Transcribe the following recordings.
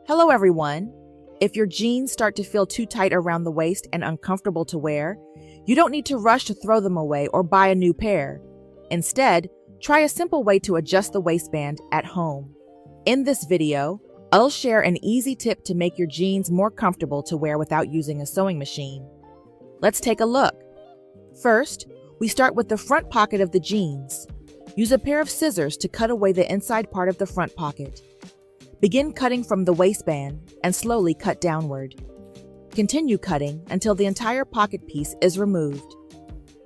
Hello everyone! If your jeans start to feel too tight around the waist and uncomfortable to wear, you don't need to rush to throw them away or buy a new pair. Instead, try a simple way to adjust the waistband at home. In this video, I'll share an easy tip to make your jeans more comfortable to wear without using a sewing machine. Let's take a look. First, we start with the front pocket of the jeans. Use a pair of scissors to cut away the inside part of the front pocket. Begin cutting from the waistband and slowly cut downward. Continue cutting until the entire pocket piece is removed.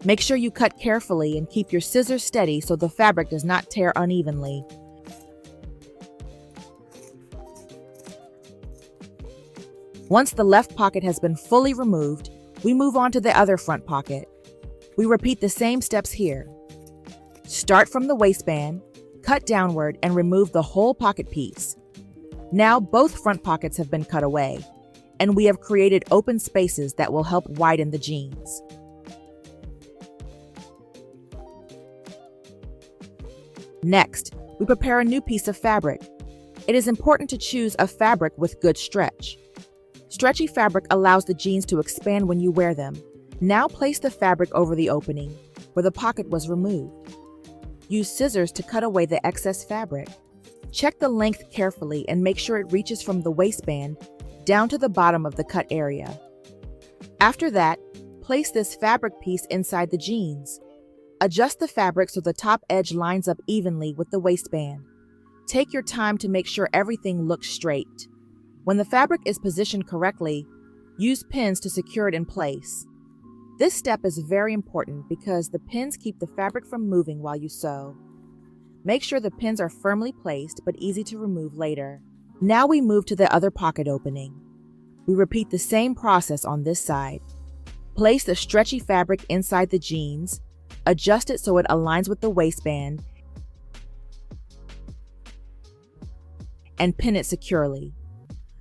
Make sure you cut carefully and keep your scissors steady so the fabric does not tear unevenly. Once the left pocket has been fully removed, we move on to the other front pocket. We repeat the same steps here. Start from the waistband, cut downward, and remove the whole pocket piece. Now both front pockets have been cut away, and we have created open spaces that will help widen the jeans. Next, we prepare a new piece of fabric. It is important to choose a fabric with good stretch. Stretchy fabric allows the jeans to expand when you wear them. Now place the fabric over the opening, where the pocket was removed. Use scissors to cut away the excess fabric. Check the length carefully and make sure it reaches from the waistband down to the bottom of the cut area. After that, place this fabric piece inside the jeans. Adjust the fabric so the top edge lines up evenly with the waistband. Take your time to make sure everything looks straight. When the fabric is positioned correctly, use pins to secure it in place. This step is very important because the pins keep the fabric from moving while you sew. Make sure the pins are firmly placed but easy to remove later. Now we move to the other pocket opening. We repeat the same process on this side. Place the stretchy fabric inside the jeans, adjust it so it aligns with the waistband, and pin it securely.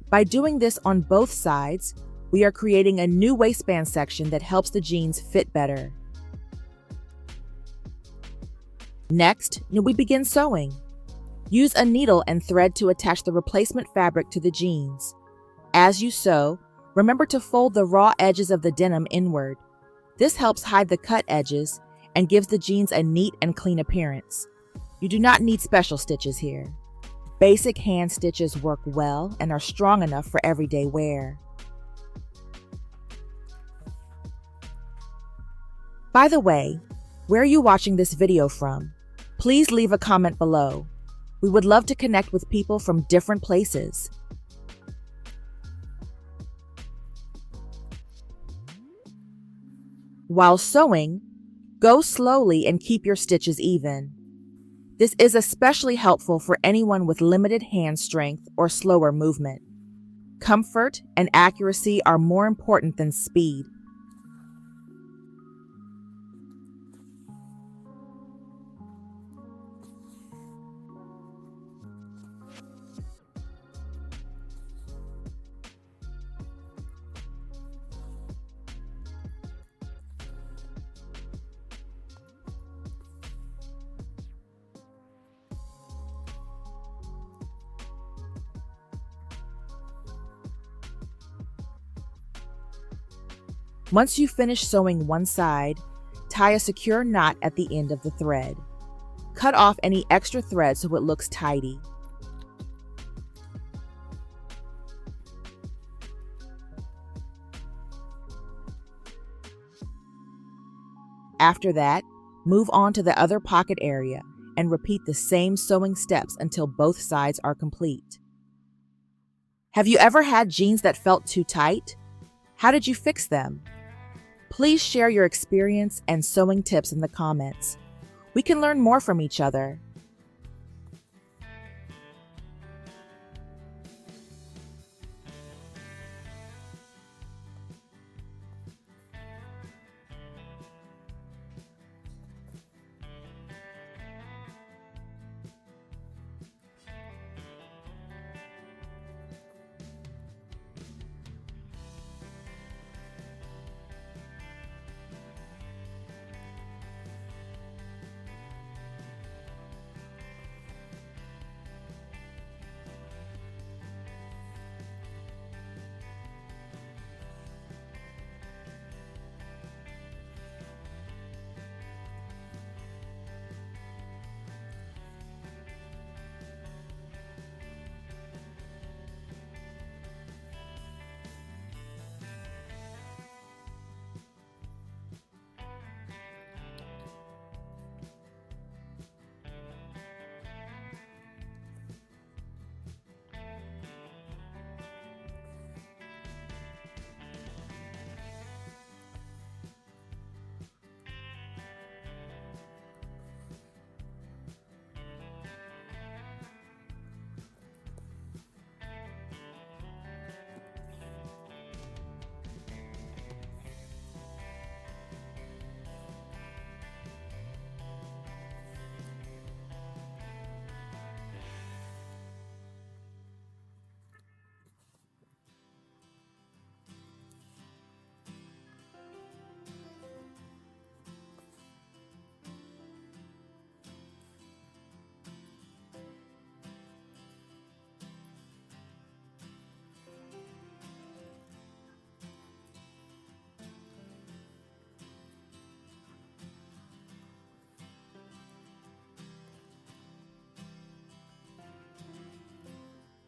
By doing this on both sides, we are creating a new waistband section that helps the jeans fit better. Next, we begin sewing. Use a needle and thread to attach the replacement fabric to the jeans. As you sew, remember to fold the raw edges of the denim inward. This helps hide the cut edges and gives the jeans a neat and clean appearance. You do not need special stitches here. Basic hand stitches work well and are strong enough for everyday wear. By the way, where are you watching this video from? Please leave a comment below. We would love to connect with people from different places. While sewing, go slowly and keep your stitches even. This is especially helpful for anyone with limited hand strength or slower movement. Comfort and accuracy are more important than speed. Once you finish sewing one side, tie a secure knot at the end of the thread. Cut off any extra thread so it looks tidy. After that, move on to the other pocket area and repeat the same sewing steps until both sides are complete. Have you ever had jeans that felt too tight? How did you fix them? Please share your experience and sewing tips in the comments. We can learn more from each other.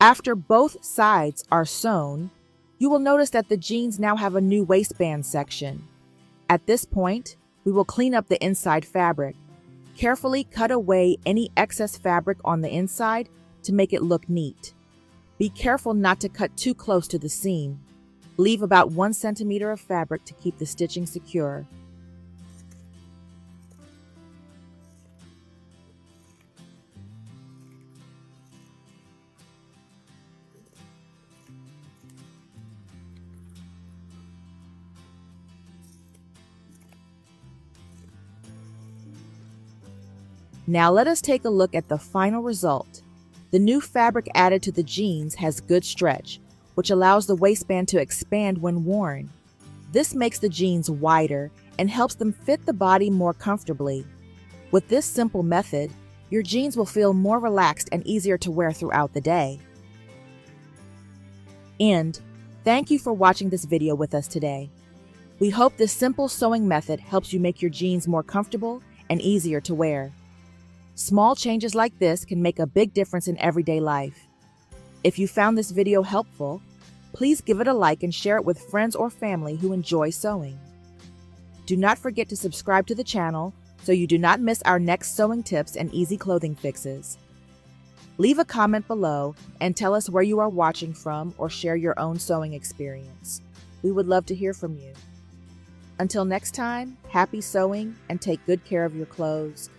After both sides are sewn, you will notice that the jeans now have a new waistband section. At this point, we will clean up the inside fabric. Carefully cut away any excess fabric on the inside to make it look neat. Be careful not to cut too close to the seam. Leave about 1 centimeter of fabric to keep the stitching secure. Now let us take a look at the final result. The new fabric added to the jeans has good stretch, which allows the waistband to expand when worn. This makes the jeans wider and helps them fit the body more comfortably. With this simple method, your jeans will feel more relaxed and easier to wear throughout the day. And thank you for watching this video with us today. We hope this simple sewing method helps you make your jeans more comfortable and easier to wear. Small changes like this can make a big difference in everyday life. If you found this video helpful, please give it a like and share it with friends or family who enjoy sewing. Do not forget to subscribe to the channel so you do not miss our next sewing tips and easy clothing fixes. Leave a comment below and tell us where you are watching from or share your own sewing experience. We would love to hear from you. Until next time, happy sewing and take good care of your clothes.